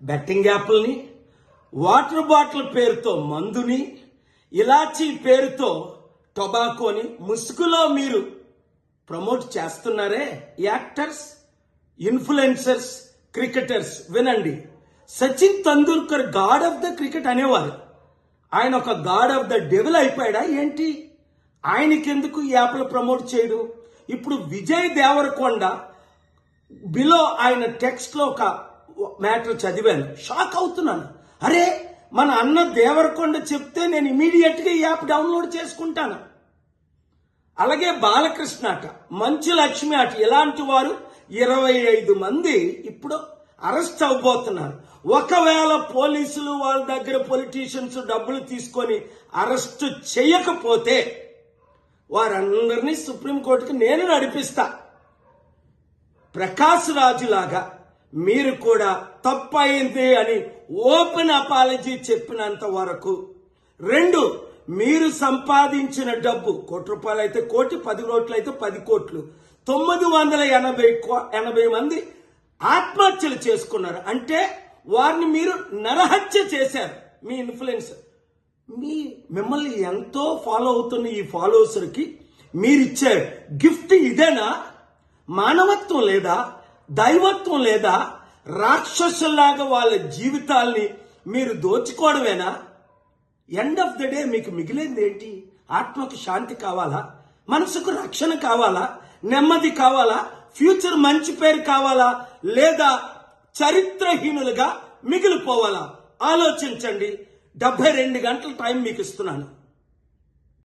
Betting యాప్లని, water bottle పేరుతో మందుని, ఇలాచీ పేరుతో టొబాకోని ముసుగులో మీరు ప్రమోట్ చేస్తున్నారే. యాక్టర్స్, ఇన్ఫ్లుయెన్సర్స్, క్రికెటర్స్ వినండి. Sachin Tendulkar God of the cricket అనేవారు. ఆయన ఒక గాడ్ ఆఫ్ ద డెవిల్ అయిపోయాడా ఏంటి? ఆయనకెందుకు ఈ యాప్లు ప్రమోట్ చేయడు? ఇప్పుడు విజయ్ దేవరకొండ బిలో ఆయన టెక్స్ట్ లో ఒక మ్యాటర్ చదివాను, షాక్ అవుతున్నాను. అరే, మన అన్న దేవరకొండ చెప్తే నేను ఇమీడియట్ గా ఈ యాప్ డౌన్లోడ్ చేసుకుంటాను. అలాగే బాలకృష్ణ అట, మంచు లక్ష్మి అట, ఇలాంటి వారు 25 మంది ఇప్పుడు అరెస్ట్ అవబోతున్నారు. ఒకవేళ పోలీసులు వాళ్ళ దగ్గర పొలిటీషియన్స్ డబ్బులు తీసుకొని అరెస్ట్ చేయకపోతే వారందరినీ సుప్రీంకోర్టుకి నేను నడిపిస్తా. ప్రకాష్ రాజు లాగా మీరు కూడా తప్పయింది అని ఓపెన్ అపాలజీ చెప్పినంత వరకు. 2, మీరు సంపాదించిన డబ్బు ₹1 అయితే 1 కోటి, 10 కోట్లు అయితే 10 కోట్లు, 980 మంది ఆత్మహత్యలు చేసుకున్నారు. అంటే వారిని మీరు నరహత్య చేశారు. మీ ఇన్ఫ్లుయెన్సర్ మిమ్మల్ని ఎంతో ఫాలో అవుతున్న ఈ ఫాలోవర్స్కి మీరిచ్చే గిఫ్ట్ ఇదేనా? మానవత్వం లేదా? దైవత్వం లేదా? రాక్షసుల్లాగా వాళ్ళ జీవితాల్ని మీరు దోచుకోవడమేనా? ఎండ్ ఆఫ్ ద డే మీకు మిగిలింది ఏంటి? ఆత్మకు శాంతి కావాలా? మనసుకు రక్షణ కావాలా? నెమ్మది కావాలా? ఫ్యూచర్ మంచి పేరు కావాలా? లేదా చరిత్రహీనులుగా మిగిలిపోవాలా? ఆలోచించండి. 72 గంటల టైం మీకు ఇస్తున్నాను.